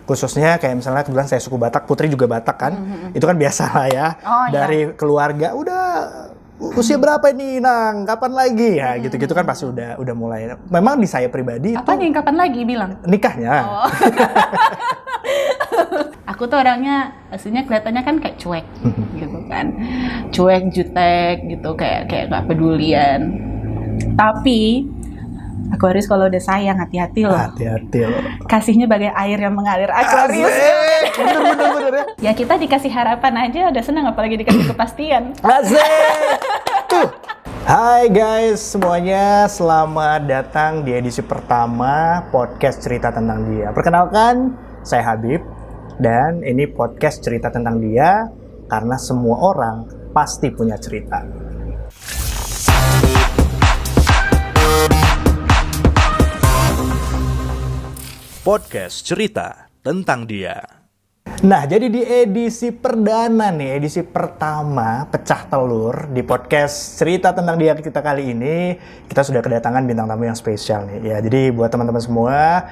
Khususnya kayak misalnya kebetulan saya suku Batak, Putri juga Batak kan. Itu kan biasa lah ya. Dari keluarga udah usia berapa ini Nang? Kapan lagi? Ya gitu-gitu kan pasti udah mulai. Memang di saya pribadi apa nih kapan lagi bilang? Nikahnya. Aku tuh orangnya aslinya kelihatannya kan kayak cuek gitu kan. Cuek, jutek gitu, kayak gak pedulian. Tapi aku harus kalau udah sayang hati-hati loh. Hati-hati loh. Kasihnya bagai air yang mengalir Aquarius. Bener ya. Ya kita dikasih harapan aja udah senang, apalagi dikasih kepastian. Asik. Tuh. Hai guys semuanya, selamat datang di edisi pertama podcast Cerita Tentang Dia. Perkenalkan, saya Habib dan ini podcast Cerita Tentang Dia karena semua orang pasti punya cerita. Podcast Cerita Tentang Dia. Nah, jadi di edisi perdana nih, edisi pertama pecah telur di podcast Cerita Tentang Dia kita kali ini, kita sudah kedatangan bintang tamu yang spesial nih. Ya, jadi buat teman-teman semua,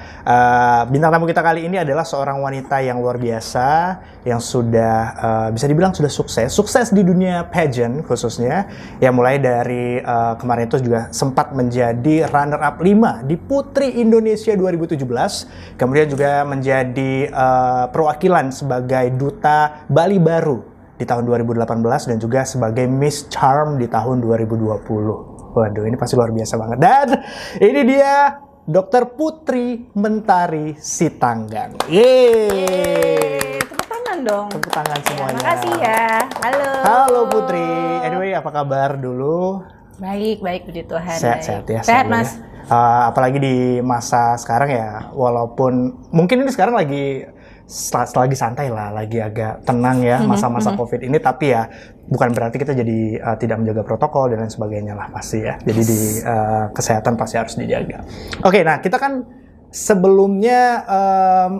bintang tamu kita kali ini adalah seorang wanita yang luar biasa, yang sudah bisa dibilang sudah sukses di dunia pageant khususnya. Ya, mulai dari kemarin itu juga sempat menjadi runner-up 5 di Putri Indonesia 2017, kemudian juga menjadi perwakilan sebagai Duta Bali Baru di tahun 2018 dan juga sebagai Miss Charm di tahun 2020. Waduh, ini pasti luar biasa banget. Dan ini dia Dr. Putri Mentari Sitanggang. Yeay, tepuk tangan dong. Tepuk tangan semuanya. Terima kasih ya. Halo Putri. Anyway, apa kabar dulu? Baik, puji Tuhan. Sehat ya. Sehat Mas. Apalagi di masa sekarang ya, walaupun mungkin ini sekarang lagi santai lah, lagi agak tenang ya masa-masa COVID ini, tapi ya bukan berarti kita jadi tidak menjaga protokol dan lain sebagainya lah pasti ya. Jadi di kesehatan pasti harus dijaga. Oke, nah kita kan sebelumnya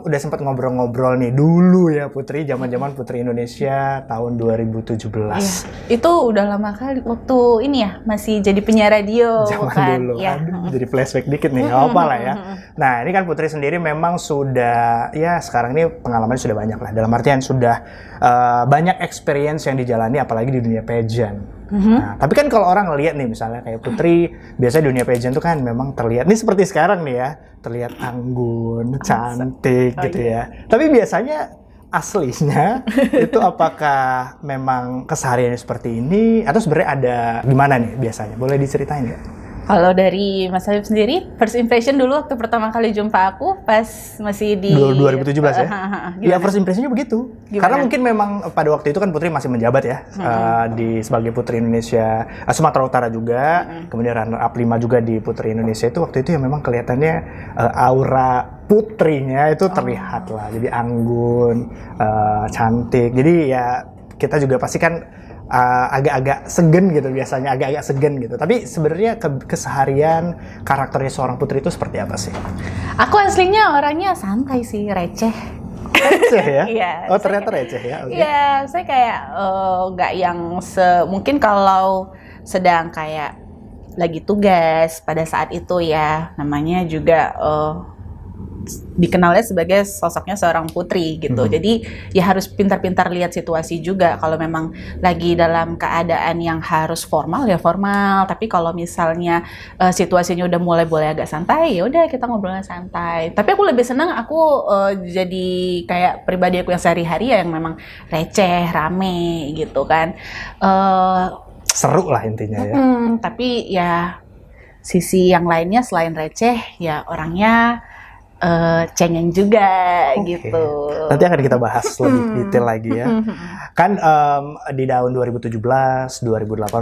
udah sempat ngobrol-ngobrol nih dulu ya Putri, zaman-zaman Putri Indonesia tahun 2017. Iya, itu udah lama kali waktu ini ya, masih jadi penyiar radio. Zaman kan? dulu, Ya. aduh jadi flashback dikit nih, nggak apa lah ya. Nah ini kan Putri sendiri memang sudah, ya sekarang ini pengalamannya sudah banyak lah. Dalam artian sudah banyak experience yang dijalani apalagi di dunia pageant. Nah, tapi kan kalau orang ngelihat nih misalnya kayak Putri, biasanya dunia pageant tuh kan memang terlihat, nih seperti sekarang nih ya, terlihat anggun, cantik gitu ya. Tapi biasanya aslinya itu apakah memang kesehariannya seperti ini atau sebenarnya ada gimana nih biasanya? Boleh diceritain nggak? Kalau dari Mas Habib sendiri, first impression dulu waktu pertama kali jumpa aku pas masih di 2017 ya? Ya first impressionnya begitu. Gimana? Karena mungkin memang pada waktu itu kan Putri masih menjabat ya, sebagai Putri Indonesia, Sumatera Utara juga, kemudian runner up 5 juga di Putri Indonesia itu waktu itu ya memang kelihatannya aura putrinya itu terlihat lah, jadi anggun, cantik. Jadi ya kita juga pasti kan agak-agak segan gitu biasanya, agak-agak segan gitu. Tapi sebenarnya keseharian karakternya seorang Putri itu seperti apa sih? Aku aslinya orangnya santai sih, receh. Receh ya? Iya. Oh ternyata receh ya? Okay. Iya, saya kayak nggak yang mungkin kalau sedang kayak lagi tugas pada saat itu ya, namanya juga dikenalnya sebagai sosoknya seorang putri gitu. Jadi ya harus pintar-pintar lihat situasi juga. Kalau memang lagi dalam keadaan yang harus formal ya formal, tapi kalau misalnya situasinya udah mulai boleh agak santai, ya udah kita ngobrolnya santai. Tapi aku lebih senang aku jadi kayak pribadi aku yang sehari-hari ya yang memang receh, rame gitu kan. Seru lah intinya ya. Tapi ya sisi yang lainnya selain receh ya orangnya cengeng juga gitu. Nanti akan kita bahas lebih detail lagi ya. Kan di tahun 2017, 2018,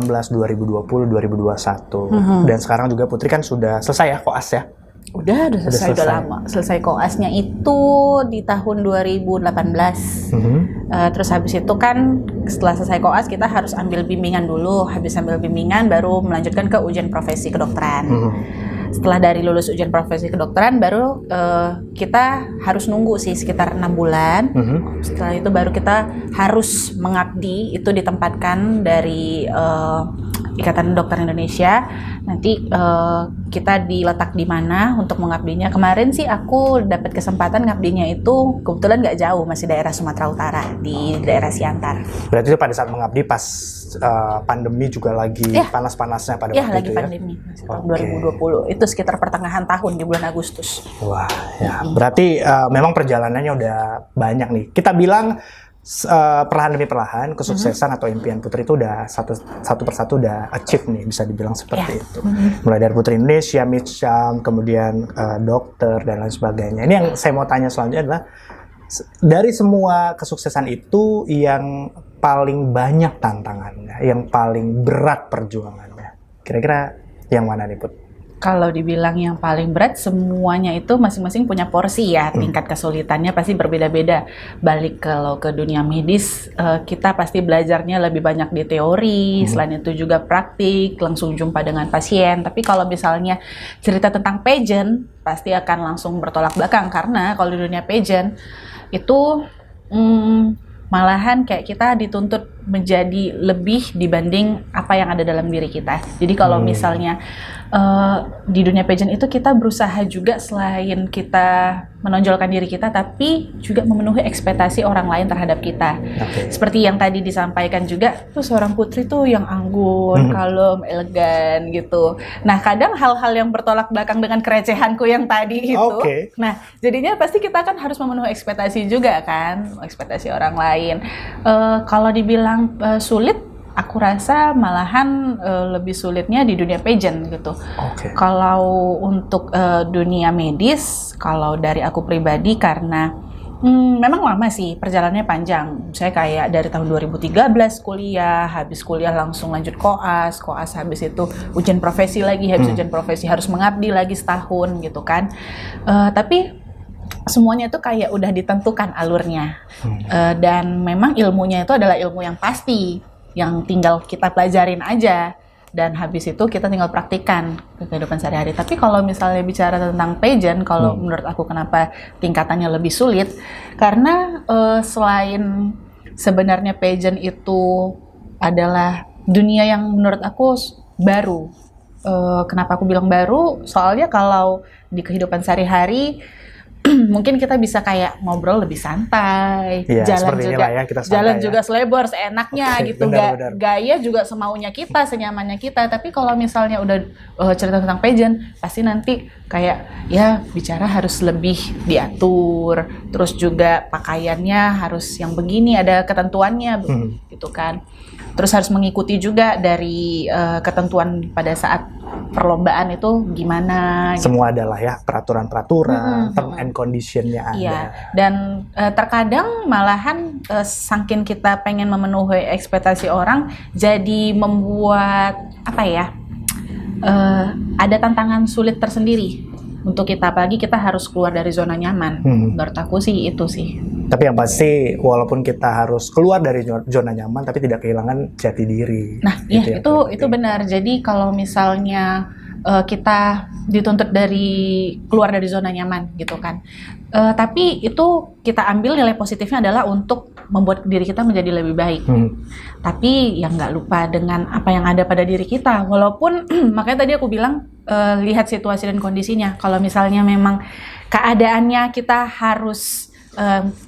2020, 2021 dan sekarang juga Putri kan sudah selesai ya koas ya. Udah selesai. Udah lama. Selesai koasnya itu di tahun 2018. Terus habis itu kan setelah selesai koas kita harus ambil bimbingan dulu. Habis ambil bimbingan baru melanjutkan ke ujian profesi kedokteran. Setelah dari lulus ujian profesi kedokteran baru kita harus nunggu sih sekitar 6 bulan. Setelah itu baru kita harus mengabdi, itu ditempatkan dari Ikatan Dokter Indonesia. Nanti kita diletak di mana untuk mengabdinya. Kemarin sih aku dapat kesempatan ngabdinya itu kebetulan nggak jauh, masih daerah Sumatera Utara di daerah Siantar. Berarti itu pada saat mengabdi pas pandemi juga lagi panas-panasnya pada waktu lagi itu ya? pandemi, masih tahun 2020. Itu sekitar pertengahan tahun di bulan Agustus. Wah, ya berarti memang perjalanannya udah banyak nih. Kita bilang perlahan demi perlahan kesuksesan atau impian Putri itu udah satu persatu udah achieve nih, bisa dibilang seperti itu. Mulai dari Putri Indonesia, Midsham, kemudian dokter dan lain sebagainya. Ini yang saya mau tanya selanjutnya adalah dari semua kesuksesan itu yang paling banyak tantangannya, yang paling berat perjuangannya. Kira-kira yang mana nih, Put? Kalau dibilang yang paling berat, semuanya itu masing-masing punya porsi ya, tingkat kesulitannya pasti berbeda-beda. Balik kalau ke dunia medis, kita pasti belajarnya lebih banyak di teori, selain itu juga praktik, langsung jumpa dengan pasien. Tapi kalau misalnya cerita tentang pageant, pasti akan langsung bertolak belakang, karena kalau di dunia pageant itu malahan kayak kita dituntut menjadi lebih dibanding apa yang ada dalam diri kita. Jadi kalau misalnya di dunia pageant itu kita berusaha juga selain kita menonjolkan diri kita, tapi juga memenuhi ekspektasi orang lain terhadap kita. Seperti yang tadi disampaikan juga, tuh seorang putri tuh yang anggun, kalem, elegan gitu. Nah kadang hal-hal yang bertolak belakang dengan kerecehanku yang tadi itu, nah jadinya pasti kita kan harus memenuhi ekspektasi juga kan, ekspektasi orang lain. Kalau dibilang sulit, aku rasa malahan lebih sulitnya di dunia pageant gitu. Kalau untuk dunia medis, kalau dari aku pribadi karena memang lama sih, perjalanannya panjang. Saya kayak dari tahun 2013 kuliah, habis kuliah langsung lanjut koas habis itu ujian profesi lagi, habis ujian profesi harus mengabdi lagi setahun gitu kan. Tapi semuanya itu kayak udah ditentukan alurnya. Dan memang ilmunya itu adalah ilmu yang pasti, yang tinggal kita pelajarin aja, dan habis itu kita tinggal praktikan ke kehidupan sehari-hari. Tapi kalau misalnya bicara tentang pageant, kalau menurut aku kenapa tingkatannya lebih sulit, karena selain sebenarnya pageant itu adalah dunia yang menurut aku baru. Kenapa aku bilang baru? Soalnya kalau di kehidupan sehari-hari mungkin kita bisa kayak ngobrol lebih santai, jalan juga selebar seenaknya gitu, gaya juga semaunya kita, senyamannya kita. Tapi kalau misalnya udah cerita tentang pageant, pasti nanti kayak ya bicara harus lebih diatur, terus juga pakaiannya harus yang begini, ada ketentuannya gitu kan. Terus harus mengikuti juga dari ketentuan pada saat perlombaan itu gimana. Semua adalah ya peraturan-peraturan, term and condition-nya ada. Iya. Dan terkadang malahan saking kita pengen memenuhi ekspektasi orang, jadi membuat apa ya? Ada tantangan sulit tersendiri untuk kita, apalagi kita harus keluar dari zona nyaman. Menurut aku sih itu sih. Tapi yang pasti walaupun kita harus keluar dari zona nyaman, tapi tidak kehilangan jati diri. Nah, gitu itu benar. Jadi kalau misalnya kita dituntut dari keluar dari zona nyaman gitu kan, tapi itu kita ambil nilai positifnya adalah untuk membuat diri kita menjadi lebih baik. Tapi yang nggak lupa dengan apa yang ada pada diri kita. Walaupun makanya tadi aku bilang lihat situasi dan kondisinya. Kalau misalnya memang keadaannya kita harus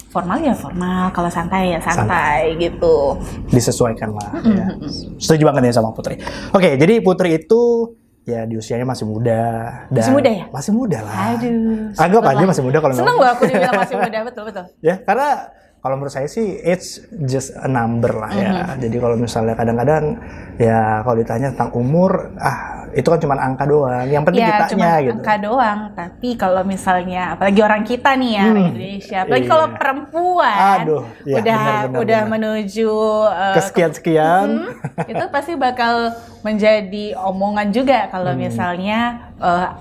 formal ya formal, kalau santai ya santai gitu. Disesuaikan lah. Ya. Setuju banget ya sama Putri. Oke, jadi Putri itu ya di usianya masih muda. Dan masih muda ya? Masih muda lah. Aduh. Anggap aja masih muda kalau seneng gue aku dibilang masih muda, betul. Ya, karena kalau menurut saya sih age just a number lah ya. Jadi kalau misalnya kadang-kadang ya kalau ditanya tentang umur, itu kan cuma angka doang. Yang penting ya, kitanya cuma gitu. Angka doang. Tapi kalau misalnya apalagi orang kita nih ya, orang Indonesia, apalagi kalau perempuan, udah menuju kesekian-sekian, itu pasti bakal menjadi omongan juga kalau misalnya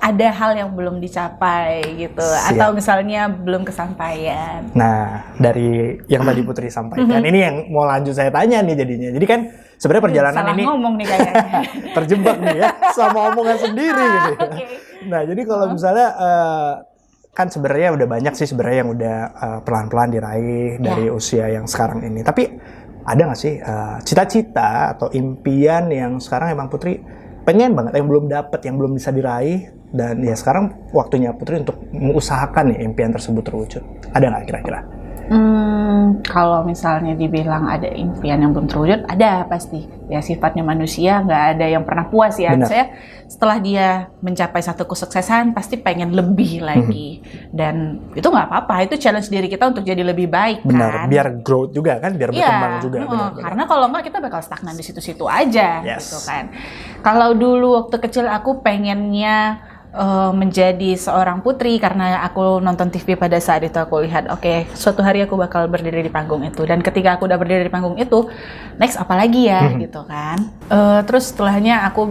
ada hal yang belum dicapai gitu, atau misalnya belum kesampaian. Nah, dari yang tadi Putri sampaikan, ini yang mau lanjut saya tanya nih jadinya. Jadi kan sebenarnya perjalanan salah ini ngomong nih kayaknya. terjebak nih ya sama omongan sendiri gitu. Nah, jadi kalau misalnya kan sebenarnya udah banyak sih sebenarnya yang udah pelan-pelan diraih dari usia yang sekarang ini. Tapi ada nggak sih cita-cita atau impian yang sekarang emang Putri pengen banget, yang belum dapat, yang belum bisa diraih, dan ya sekarang waktunya Putri untuk mengusahakan nih impian tersebut terwujud. Ada nggak kira-kira? Kalau misalnya dibilang ada impian yang belum terwujud, ada pasti. Ya sifatnya manusia nggak ada yang pernah puas ya. Saya setelah dia mencapai satu kesuksesan pasti pengen lebih lagi. Dan itu nggak apa-apa, itu challenge diri kita untuk jadi lebih baik. Benar, kan? biar growth juga kan, biar berkembang juga. Benar. Karena kalau nggak kita bakal stagnan di situ-situ aja, Yes. gitu kan. Kalau dulu waktu kecil aku pengennya menjadi seorang putri karena aku nonton TV pada saat itu. Aku lihat suatu hari aku bakal berdiri di panggung itu, dan ketika aku udah berdiri di panggung itu, next apa lagi ya gitu kan. Terus setelahnya aku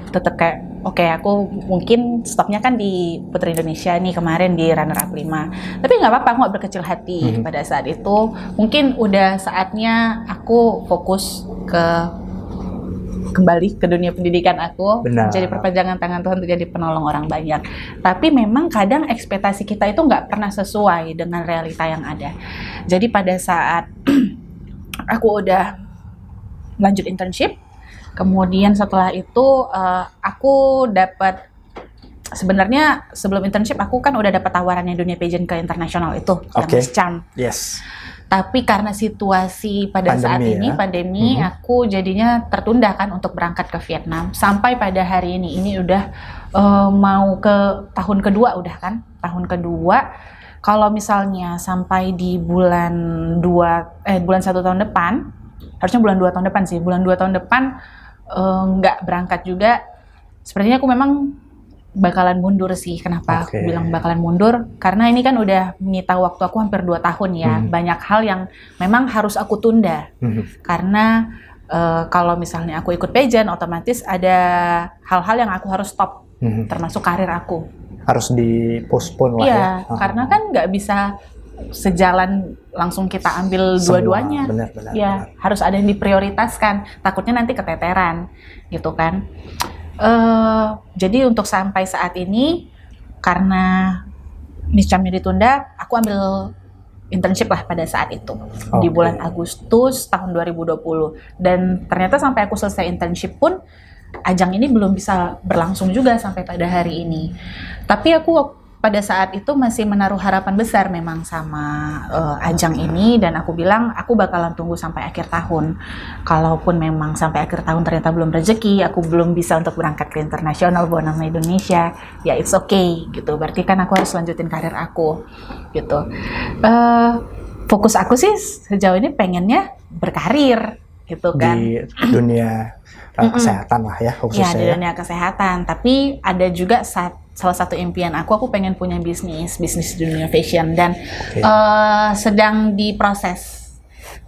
tetap kayak aku mungkin stopnya kan di Putri Indonesia nih, kemarin di runner up 5, tapi nggak apa-apa, aku nggak berkecil hati. Pada saat itu mungkin udah saatnya aku fokus kembali ke dunia pendidikan aku. Benar. Menjadi perpanjangan tangan Tuhan untuk jadi penolong orang banyak. Tapi memang kadang ekspektasi kita itu nggak pernah sesuai dengan realita yang ada. Jadi pada saat aku udah lanjut internship, kemudian setelah itu aku dapat, sebenarnya sebelum internship aku kan udah dapat tawarannya dunia pageant ke internasional itu, yang Miss Charm. Yes. Tapi karena situasi pada saat ini, pandemi, aku jadinya tertunda kan untuk berangkat ke Vietnam. Sampai pada hari ini udah mau ke tahun kedua udah kan. Tahun kedua, kalau misalnya sampai di bulan 1 tahun depan, harusnya bulan 2 tahun depan sih, bulan 2 tahun depan nggak berangkat juga, sepertinya aku memang bakalan mundur sih. Kenapa aku bilang bakalan mundur? Karena ini kan udah menyita waktu aku hampir 2 tahun ya. Banyak hal yang memang harus aku tunda. Karena kalau misalnya aku ikut pageant, otomatis ada hal-hal yang aku harus stop. Termasuk karir aku. Harus di-postpone lah ya. Iya, karena kan nggak bisa sejalan langsung kita ambil dua-duanya. Benar. Ya, harus ada yang diprioritaskan. Takutnya nanti keteteran, gitu kan. Jadi untuk sampai saat ini, karena Miss Charm-nya ditunda, aku ambil internship lah pada saat itu, di bulan Agustus tahun 2020. Dan ternyata sampai aku selesai internship pun, ajang ini belum bisa berlangsung juga sampai pada hari ini. Tapi aku pada saat itu masih menaruh harapan besar memang sama ajang ini, dan aku bilang aku bakalan tunggu sampai akhir tahun. Kalaupun memang sampai akhir tahun ternyata belum rezeki, aku belum bisa untuk berangkat ke internasional bawa nama Indonesia, ya it's okay gitu. Berarti kan aku harus lanjutin karir aku gitu. Fokus aku sih sejauh ini pengennya berkarir gitu kan. Di dunia kesehatan lah ya khususnya. Di dunia kesehatan. Tapi ada juga salah satu impian aku pengen punya bisnis di dunia fashion, dan sedang diproses.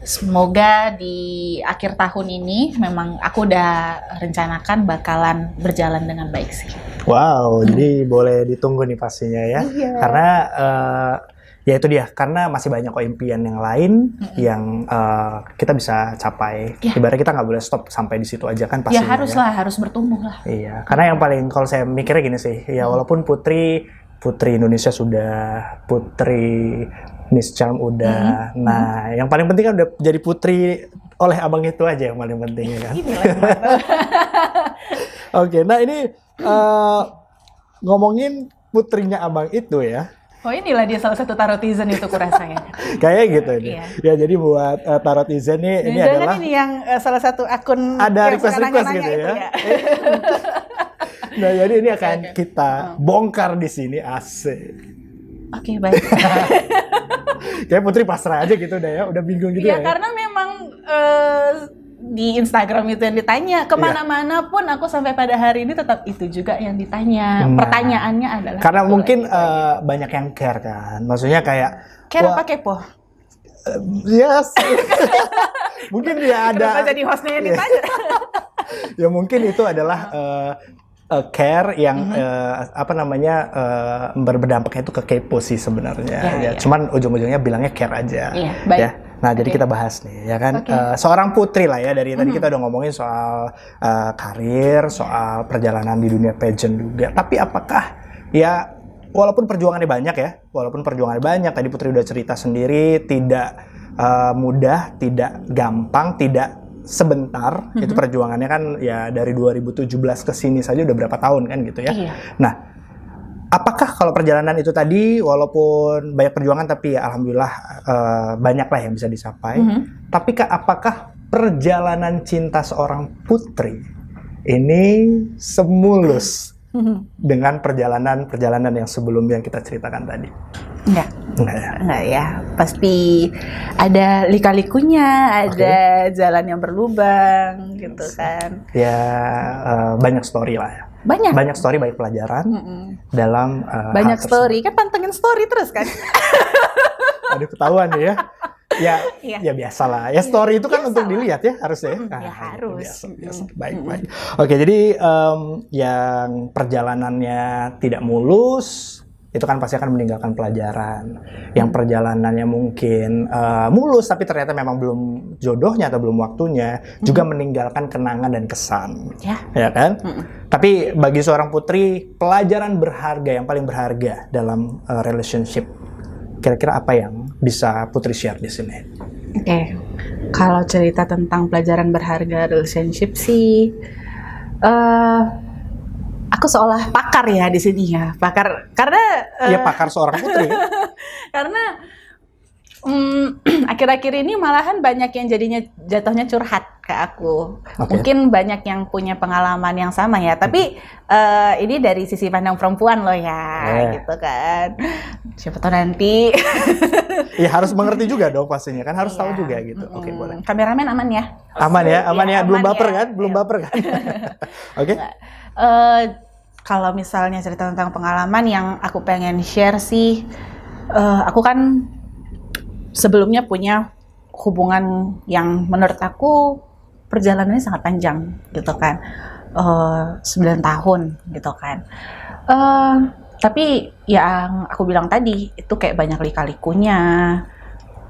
Semoga di akhir tahun ini memang aku udah rencanakan bakalan berjalan dengan baik sih. Wow, jadi boleh ditunggu nih pastinya ya. Karena ya itu dia, karena masih banyak kok impian yang lain yang kita bisa capai. Ibaratnya kita nggak boleh stop sampai di situ aja kan pastinya. Ya harus bertumbuh lah. Iya, karena yang paling kalau saya mikirnya gini sih, ya walaupun Putri Indonesia sudah, Putri Miss Charm udah, nah yang paling penting kan udah jadi putri oleh abang itu aja yang paling penting ya kan. Oke, nah ini ngomongin putrinya abang itu ya. Oh inilah dia salah satu tarotizen itu kurasanya. Kayak gitu ini. Ya jadi buat tarotizen nih, ini adalah ini yang salah satu akun ada request gitu ya. Nah jadi ini akan kita bongkar di sini, asik. Oke, baik. Kayak Putri pasrah aja gitu udah bingung gitu ya. Ya karena memang di Instagram itu yang ditanya, kemana-mana pun aku sampai pada hari ini tetap itu juga yang ditanya. Pertanyaannya adalah karena mungkin banyak yang care kan, maksudnya kayak care apa kepo? Yes. Mungkin dia ada. Kenapa jadi hostnya yang ditanya? Ya mungkin itu adalah care yang berdampaknya itu ke kepo sih sebenarnya. Cuman ujung-ujungnya bilangnya care aja. Baik. Ya. Nah, jadi kita bahas nih, ya kan. Seorang putri lah ya, dari tadi kita udah ngomongin soal karir, soal perjalanan di dunia pageant juga. Tapi apakah walaupun perjuangannya banyak, tadi Putri udah cerita sendiri, tidak mudah, tidak gampang, tidak sebentar. Itu perjuangannya kan ya dari 2017 ke sini saja udah berapa tahun kan gitu ya. Iya. Nah, apakah kalau perjalanan itu tadi walaupun banyak perjuangan tapi ya alhamdulillah banyak lah yang bisa dicapai. Tapi apakah perjalanan cinta seorang putri ini semulus dengan perjalanan yang sebelumnya yang kita ceritakan tadi? Enggak ya. Pasti ada lika-likunya, ada jalan yang berlubang gitu kan. Ya banyak story lah ya. Banyak story, banyak pelajaran dalam banyak story, kan pantengin story terus kan. Aduh ketahuan ya. Ya biasalah. Ya story itu kan biasa untuk dilihat ya harusnya. Ya harus. Biasa. Baik. Oke, jadi yang perjalanannya tidak mulus itu kan pasti akan meninggalkan pelajaran. Yang perjalanannya mungkin mulus tapi ternyata memang belum jodohnya atau belum waktunya, juga meninggalkan kenangan dan kesan. Ya kan? Tapi bagi seorang putri, pelajaran berharga yang paling berharga dalam relationship, kira-kira apa yang bisa Putri share di sini? Oke. Kalau cerita tentang pelajaran berharga relationship sih, aku seolah pakar ya di sini ya, pakar karena pakar seorang putri. Karena akhir-akhir ini malahan banyak yang jadinya jatuhnya curhat ke aku. Mungkin banyak yang punya pengalaman yang sama ya, tapi ini dari sisi pandang perempuan loh ya, gitu kan. Siapa tahu nanti. Ya harus mengerti juga dong pastinya kan, harus tahu juga gitu. Oke, boleh. Kameramen aman ya? Aman ya. Belum baper kan? Belum baper kan? Oke. Kalau misalnya cerita tentang pengalaman yang aku pengen share sih, aku kan sebelumnya punya hubungan yang menurut aku perjalanannya sangat panjang gitu kan, 9 tahun gitu kan. Tapi yang aku bilang tadi itu kayak banyak lika-likunya.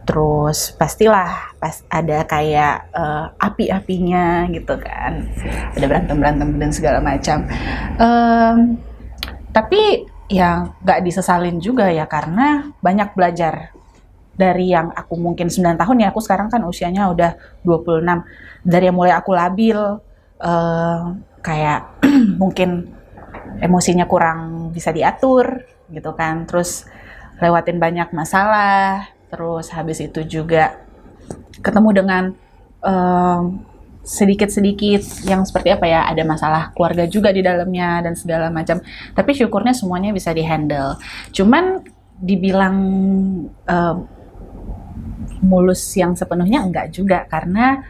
Terus pastilah ada kayak api-apinya gitu kan, ada berantem-berantem dan segala macam. Tapi ya nggak disesalin juga ya, karena banyak belajar dari yang aku mungkin 9 tahun ya, aku sekarang kan usianya udah 26. Dari yang mulai aku labil, kayak mungkin emosinya kurang bisa diatur gitu kan, terus lewatin banyak masalah. Terus habis itu juga ketemu dengan sedikit-sedikit yang seperti apa ya, ada masalah keluarga juga di dalamnya dan segala macam. Tapi syukurnya semuanya bisa dihandle. Cuman dibilang mulus yang sepenuhnya enggak juga, karena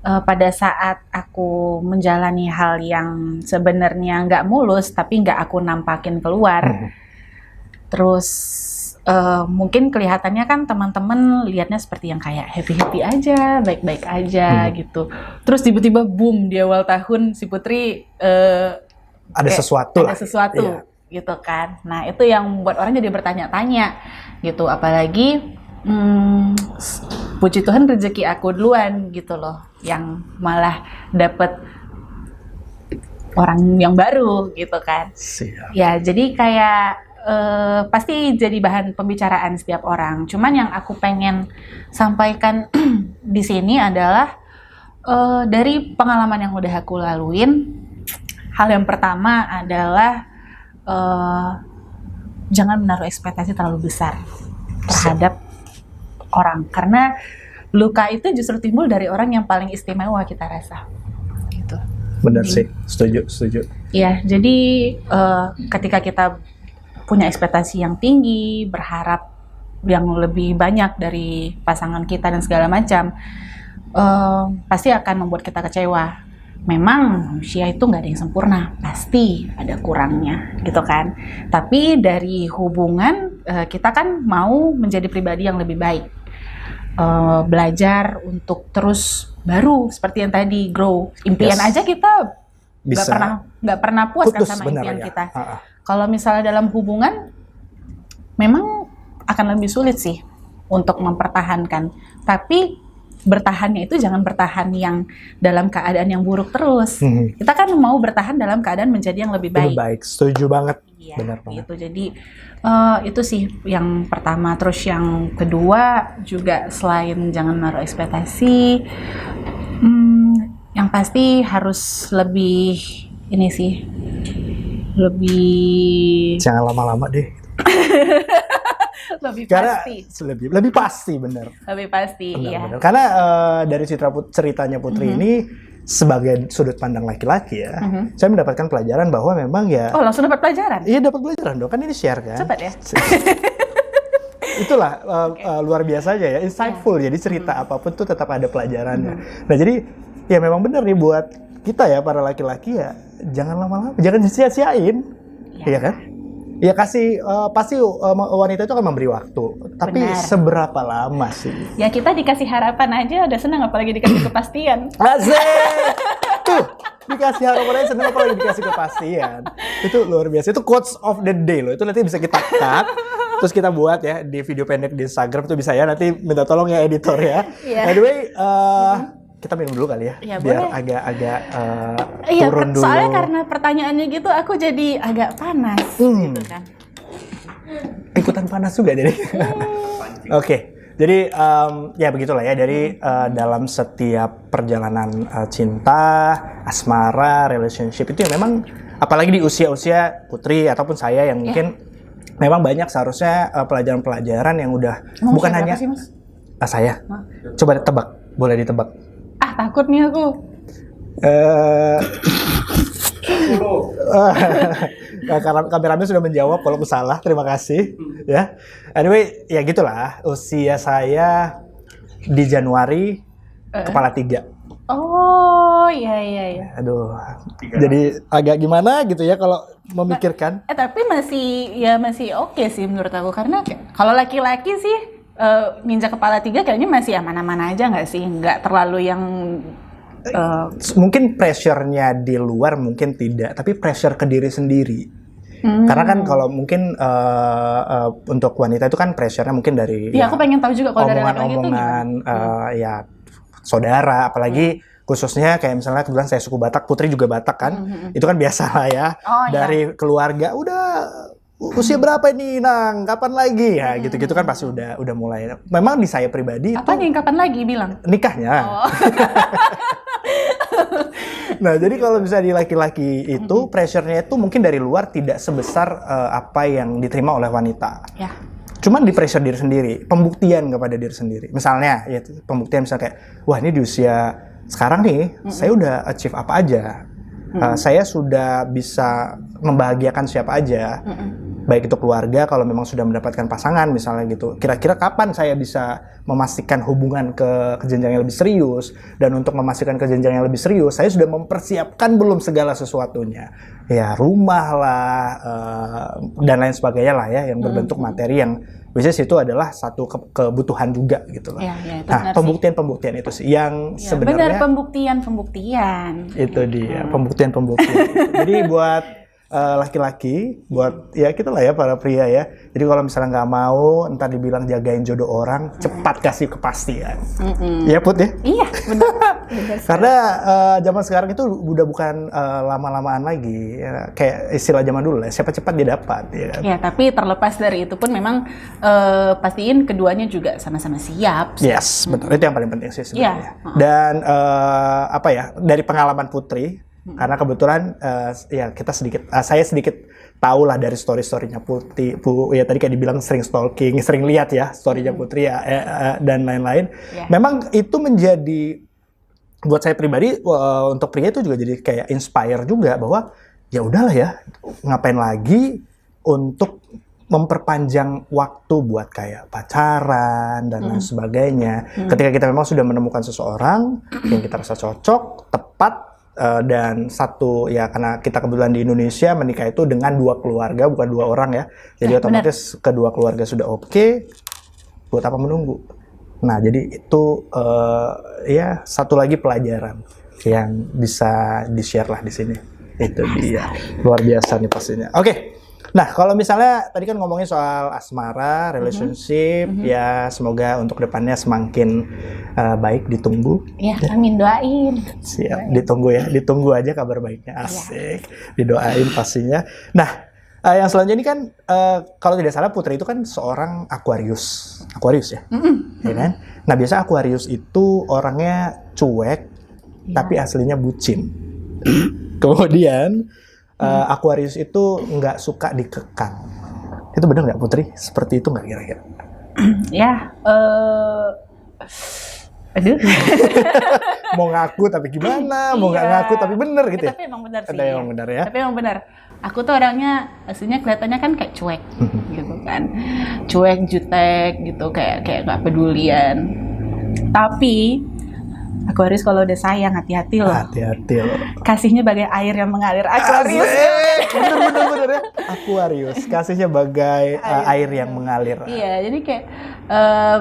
pada saat aku menjalani hal yang sebenarnya enggak mulus tapi enggak aku nampakin keluar. Terus mungkin kelihatannya kan teman-teman lihatnya seperti yang kayak happy-happy aja, baik-baik aja gitu. Terus tiba-tiba boom di awal tahun si Putri ada sesuatu gitu kan. Nah, itu yang membuat orang jadi bertanya-tanya gitu, apalagi puji Tuhan rezeki aku duluan gitu loh, yang malah dapet orang yang baru gitu kan. Siap. Ya, jadi kayak pasti jadi bahan pembicaraan setiap orang. Cuman yang aku pengen sampaikan di sini adalah dari pengalaman yang udah aku laluin, hal yang pertama adalah jangan menaruh ekspektasi terlalu besar terhadap orang, karena luka itu justru timbul dari orang yang paling istimewa kita rasa. Gitu. Benar sih, setuju. Ya, jadi ketika kita punya ekspektasi yang tinggi, berharap yang lebih banyak dari pasangan kita dan segala macam, pasti akan membuat kita kecewa. Memang manusia itu nggak ada yang sempurna, pasti ada kurangnya gitu kan. Tapi dari hubungan kita kan mau menjadi pribadi yang lebih baik, belajar untuk terus baru seperti yang tadi, grow. Impian aja kita nggak pernah puas kan sama impian kita. Kalau misalnya dalam hubungan, memang akan lebih sulit sih untuk mempertahankan. Tapi bertahannya itu jangan bertahan yang dalam keadaan yang buruk terus. Kita kan mau bertahan dalam keadaan menjadi yang lebih baik. Lebih baik, setuju banget. ya. Benar banget. Gitu. Jadi itu sih yang pertama. Terus yang kedua juga selain jangan naruh ekspektasi, yang pasti harus lebih ini sih, lebih Jangan lama-lama deh. lebih Karena pasti. lebih pasti bener. Lebih pasti, iya. Bener. Karena dari ceritanya Putri ini sebagai sudut pandang laki-laki ya, saya mendapatkan pelajaran bahwa memang ya. Oh, langsung dapat pelajaran? Iya, dapat pelajaran dong, kan ini share kan. Cepat ya. Itulah luar biasa aja ya, insightful. Jadi cerita apapun tuh tetap ada pelajarannya. Nah jadi ya memang benar nih buat kita ya para laki-laki ya, jangan lama-lama, jangan sia-siain, iya kan? Ya kasih pasti wanita itu akan memberi waktu, tapi Benar. seberapa lama sih? Ya kita dikasih harapan aja udah senang, apalagi dikasih kepastian. Asik! Tuh, dikasih harapan aja seneng apalagi dikasih kepastian. Itu luar biasa, itu quotes of the day loh, itu nanti bisa kita cut, terus kita buat ya di video pendek di Instagram, itu bisa ya, nanti minta tolong ya editor ya. Iya. Anyway, kita minum dulu kali ya, Ya, biar boleh. agak Iya, turun dulu. soalnya karena pertanyaannya gitu aku jadi agak panas gitu kan. Ikutan panas juga jadi. Oke, jadi ya begitulah ya, dari dalam setiap perjalanan cinta, asmara, relationship itu ya memang, apalagi di usia-usia Putri ataupun saya yang mungkin memang banyak seharusnya pelajaran-pelajaran yang udah Emang bukan usia hanya berapa sih, Mas? Saya. Coba tebak, boleh ditebak. Ah, takut nih aku. Karena kameramen sudah menjawab kalau aku salah, terima kasih ya. Anyway, ya gitulah, usia saya di Januari kepala 3. Oh, iya. Aduh, jadi agak gimana gitu ya kalau memikirkan. Tapi masih oke sih menurut aku, karena kalau laki-laki sih ninja kepala 3 kayaknya masih aman-aman aja nggak sih, nggak terlalu yang Mungkin pressure-nya di luar mungkin tidak, tapi pressure ke diri sendiri. Karena kan kalau mungkin untuk wanita itu kan pressure-nya mungkin dari ya aku pengen tahu juga kalau dari laki-laki itu omongan gimana. ya saudara, apalagi khususnya kayak misalnya kebetulan saya suku Batak, Putri juga Batak kan, itu kan biasa lah ya. Oh, dari keluarga udah usia berapa ini Nang, kapan lagi ya, gitu-gitu kan pasti udah mulai. Memang di saya pribadi Apa itu nih, kapan lagi bilang? nikahnya. Oh. Nah, jadi kalau bisa di laki-laki itu pressure-nya itu mungkin dari luar tidak sebesar apa yang diterima oleh wanita. Ya. Cuman di pressure diri sendiri, pembuktian kepada diri sendiri. Misalnya, ya pembuktian misalnya kayak, wah ini di usia sekarang nih, saya udah achieve apa aja. Saya sudah bisa membahagiakan siapa aja. Baik itu keluarga, kalau memang sudah mendapatkan pasangan misalnya gitu. Kira-kira kapan saya bisa memastikan hubungan ke jenjang yang lebih serius? Dan untuk memastikan ke jenjang yang lebih serius, saya sudah mempersiapkan belum segala sesuatunya. Ya rumah lah, dan lain sebagainya lah ya, yang berbentuk materi yang biasanya itu adalah satu kebutuhan juga gitu loh. Ya, itu nah, benar pembuktian itu sih yang sih. sebenarnya Benar, pembuktian. itu dia, pembuktian. Jadi buat laki-laki, buat ya kita lah ya para pria ya. Jadi kalau misalnya nggak mau, entar dibilang jagain jodoh orang, cepat kasih kepastian. Iya Put ya? Iya, benar. Karena zaman sekarang itu udah bukan lama-lamaan lagi, ya, kayak istilah zaman dulu lah, siapa cepat dia dapat. Ya. Ya, tapi terlepas dari itu pun memang pastiin keduanya juga sama-sama siap. Yes, betul. Itu yang paling penting sih sebenarnya. Iya. Dan apa ya, dari pengalaman Putri, karena kebetulan ya kita saya sedikit tahu lah dari story-storynya Putri, ya tadi kayak dibilang sering stalking, sering lihat ya story-nya Putri ya, dan lain-lain. Yeah. Memang itu menjadi buat saya pribadi untuk pria itu juga jadi kayak inspire juga bahwa ya udahlah ya, ngapain lagi untuk memperpanjang waktu buat kayak pacaran dan lain sebagainya. Ketika kita memang sudah menemukan seseorang yang kita rasa cocok, tepat, dan satu ya karena kita kebetulan di Indonesia menikah itu dengan 2 keluarga, bukan 2 orang ya. Jadi otomatis kedua keluarga sudah oke, buat apa menunggu? Nah, jadi itu ya satu lagi pelajaran yang bisa di-share lah di sini. Itu dia. Luar biasa nih pastinya. Oke. Nah, kalau misalnya tadi kan ngomongin soal asmara, relationship, ya semoga untuk depannya semakin baik, ditunggu. Ya, amin, doain. Siap, ditunggu ya, ditunggu aja kabar baiknya, asik, didoain pastinya. Nah, Yang selanjutnya ini kan kalau tidak salah Putri itu kan seorang Aquarius ya, ya kan? Nah biasa Aquarius itu orangnya cuek, tapi aslinya bucin. Kemudian Aquarius itu nggak suka dikekang. Itu benar nggak Putri? Seperti itu nggak kira-kira? Ya, aduh. Mau ngaku tapi gimana? Mau nggak ngaku tapi bener gitu ya? Tapi emang benar sih. Emang benar ya? Tapi emang benar. Aku tuh orangnya aslinya kelihatannya kan kayak cuek gitu kan. Cuek, jutek gitu, kayak nggak pedulian. Tapi Aquarius kalau udah sayang hati-hati loh. Hati-hati loh. Kasihnya bagai air yang mengalir. Aquarius. Bener ya. Aquarius, kasihnya bagai air yang mengalir. Iya, jadi kayak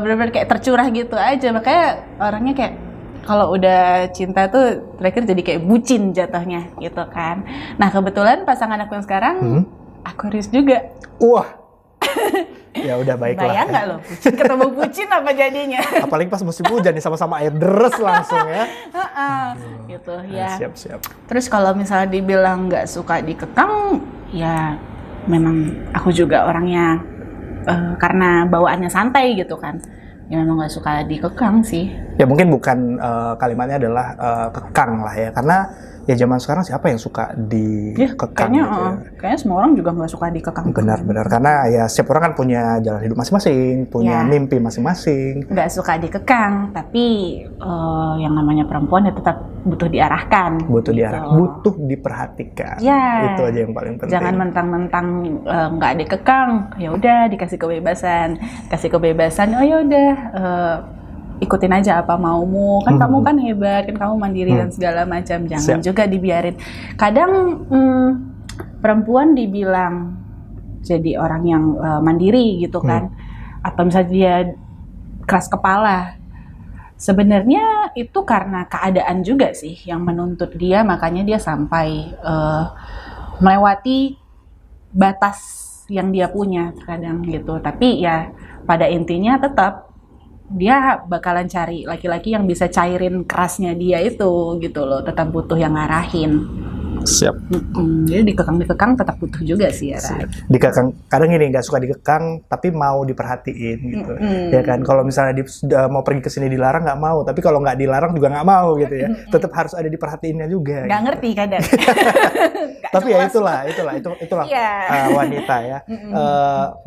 benar-benar kayak tercurah gitu aja. Makanya orangnya kayak kalau udah cinta tuh terakhir jadi kayak bucin jatuhnya gitu kan. Nah kebetulan pasangan aku yang sekarang Aquarius juga. Wah. Ya udah baiklah. Bayang nggak lo? Ketemu bucin apa jadinya? Apalagi pas musim hujan nih sama-sama air deres langsung ya. Gitu ya. Siap. Terus kalau misalnya dibilang nggak suka dikekang, ya memang aku juga orangnya karena bawaannya santai gitu kan. Ya memang nggak suka dikekang sih. Ya mungkin bukan kalimatnya adalah kekang lah ya, karena ya zaman sekarang siapa yang suka dikekang kayaknya, gitu ya. Kayaknya semua orang juga nggak suka dikekang. Benar, karena ya setiap orang kan punya jalan hidup masing-masing, punya mimpi masing-masing. Nggak suka dikekang, tapi yang namanya perempuan ya tetap butuh diarahkan. Butuh diarahkan, butuh diperhatikan. Ya, itu aja yang paling penting. Jangan mentang-mentang nggak dikekang, ya udah dikasih kebebasan. Oh ya udah. Ikutin aja apa maumu, kan kamu kan hebat, kan kamu mandiri dan segala macam. Jangan juga dibiarin. Kadang perempuan dibilang jadi orang yang mandiri gitu kan, atau misalnya dia keras kepala. Sebenarnya itu karena keadaan juga sih yang menuntut dia, makanya dia sampai melewati batas yang dia punya kadang gitu. Tapi ya pada intinya tetap dia bakalan cari laki-laki yang bisa cairin kerasnya dia itu gitu loh, tetap butuh yang ngarahin. Siap. Jadi dikekang tetap butuh juga sih ya. Dikekang, kadang ini nggak suka dikekang tapi mau diperhatiin gitu. Ya kan, kalau misalnya mau pergi ke sini dilarang nggak mau, tapi kalau nggak dilarang juga nggak mau gitu ya. Tetap harus ada diperhatiinnya juga. Nggak ngerti kadang. Tapi ya itulah wanita ya.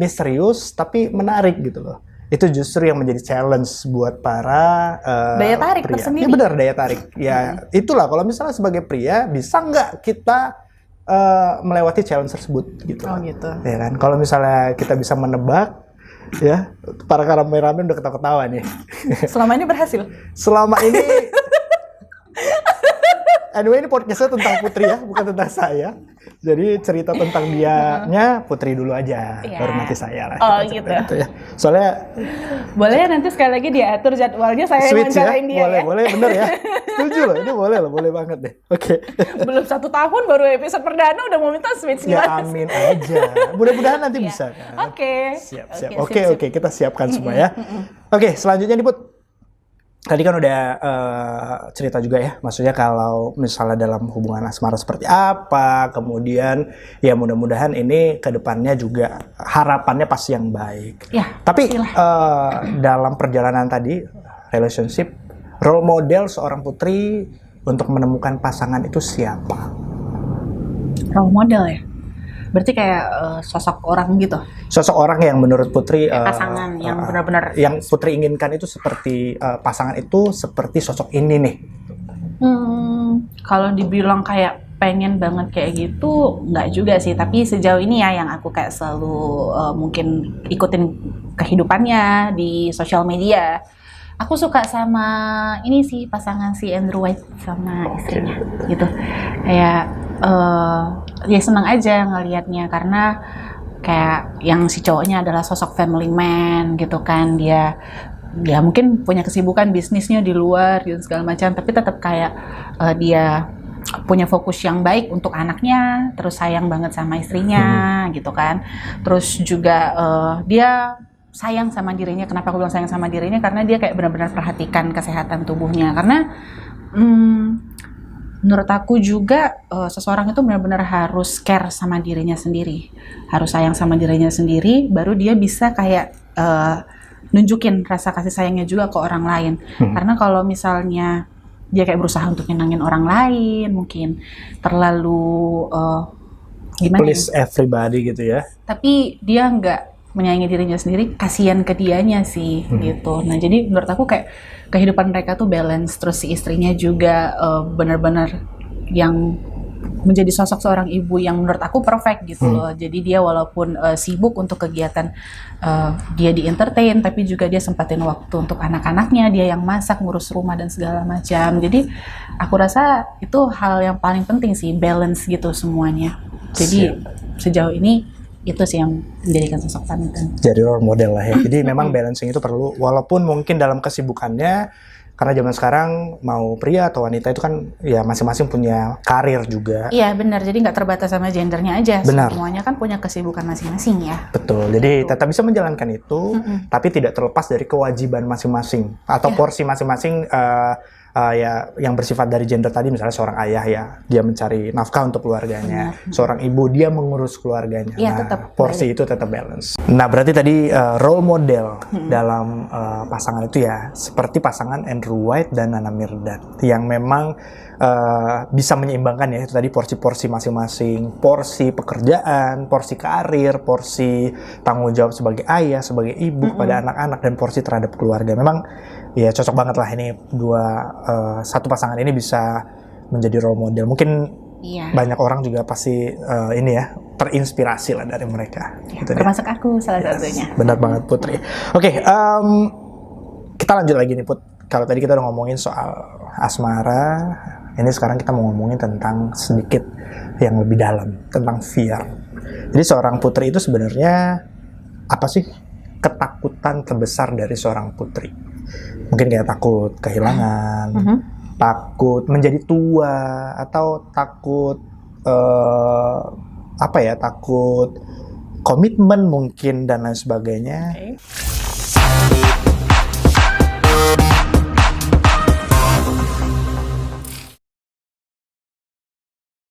Misterius tapi menarik gitu loh. Itu justru yang menjadi challenge buat para daya tarik pria. tersendiri. Ya benar, daya tarik. Ya itulah kalau misalnya sebagai pria bisa nggak kita melewati challenge tersebut gitu. Oh gitu. Ya kan. Kalau misalnya kita bisa menebak, ya para kameramen udah ketawa-ketawa nih. Selama ini berhasil. Selama ini. Anyway, ini podcastnya tentang Putri ya, bukan tentang saya. Jadi cerita tentang dianya Putri dulu aja, baru nanti saya lah. Oh gitu. Ya. Soalnya boleh ya nanti sekali lagi diatur jadwalnya saya wawancarain dia ya. Boleh, bener ya. Setuju loh, ini boleh banget deh. Oke. Belum 1 tahun baru episode perdana udah mau minta switch ya gimana? Amin aja. Mudah-mudahan nanti bisa kan. Oke. Siap. Oke, kita siapkan semua ya. Oke, selanjutnya nih Put. Tadi kan udah cerita juga ya, maksudnya kalau misalnya dalam hubungan asmara seperti apa, kemudian ya mudah-mudahan ini ke depannya juga harapannya pasti yang baik. Ya, tapi dalam perjalanan tadi, relationship, role model seorang Putri untuk menemukan pasangan itu siapa? Role model ya? Berarti kayak sosok orang gitu? Sosok orang yang menurut Putri pasangan yang benar-benar yang Putri inginkan itu seperti pasangan itu seperti sosok ini nih. Kalau dibilang kayak pengen banget kayak gitu, nggak juga sih. Tapi sejauh ini ya yang aku kayak selalu mungkin ikutin kehidupannya di sosial media. Aku suka sama ini sih pasangan si Andrew White sama istrinya gitu. Kayak dia senang aja ngelihatnya karena kayak yang si cowoknya adalah sosok family man gitu kan, dia mungkin punya kesibukan bisnisnya di luar gitu segala macam, tapi tetap kayak dia punya fokus yang baik untuk anaknya, terus sayang banget sama istrinya gitu kan, terus juga dia sayang sama dirinya. Kenapa aku bilang sayang sama dirinya? Karena dia kayak benar-benar perhatikan kesehatan tubuhnya, karena Menurut aku juga seseorang itu benar-benar harus care sama dirinya sendiri, harus sayang sama dirinya sendiri, baru dia bisa kayak nunjukin rasa kasih sayangnya juga ke orang lain. Karena kalau misalnya dia kayak berusaha untuk nyenangin orang lain, mungkin terlalu gimana? Please everybody gitu ya. Tapi dia nggak menyayangi dirinya sendiri, kasihan ke dianya sih gitu. Nah jadi menurut aku kayak kehidupan mereka tuh balance, terus si istrinya juga benar-benar yang menjadi sosok seorang ibu yang menurut aku perfect gitu loh. Jadi dia walaupun sibuk untuk kegiatan dia di entertain, tapi juga dia sempatin waktu untuk anak-anaknya, dia yang masak, ngurus rumah dan segala macam. Jadi aku rasa itu hal yang paling penting sih, balance gitu semuanya. Jadi sejauh ini itu sih yang menjadikan sosok panutan. Jadi role model lah ya. Jadi memang balancing itu perlu, walaupun mungkin dalam kesibukannya, karena zaman sekarang mau pria atau wanita itu kan ya masing-masing punya karir juga. Iya benar, jadi nggak terbatas sama gendernya aja. Benar. Semuanya kan punya kesibukan masing-masing ya. Betul, jadi tetap bisa menjalankan itu, tapi tidak terlepas dari kewajiban masing-masing atau porsi masing-masing ya yang bersifat dari gender tadi, misalnya seorang ayah ya dia mencari nafkah untuk keluarganya, seorang ibu dia mengurus keluarganya. Iya, Nah, tetap porsi itu tetap balance. Nah, berarti tadi role model dalam pasangan itu ya seperti pasangan Andrew White dan Nana Mirdad yang memang bisa menyeimbangkan ya itu tadi porsi-porsi masing-masing, porsi pekerjaan, porsi karir, porsi tanggung jawab sebagai ayah, sebagai ibu kepada anak-anak, dan porsi terhadap keluarga. Memang ya cocok banget lah ini satu pasangan ini bisa menjadi role model. Mungkin banyak orang juga pasti ini ya terinspirasi lah dari mereka. Ya, gitu termasuk aku salah satunya. Benar banget Putri. Oke, kita lanjut lagi nih Put. Kalau tadi kita udah ngomongin soal asmara, ini sekarang kita mau ngomongin tentang sedikit yang lebih dalam tentang fear. Jadi seorang putri itu sebenarnya apa sih ketakutan terbesar dari seorang putri? Mungkin kayak takut kehilangan, takut menjadi tua, atau takut takut komitmen mungkin dan lain sebagainya.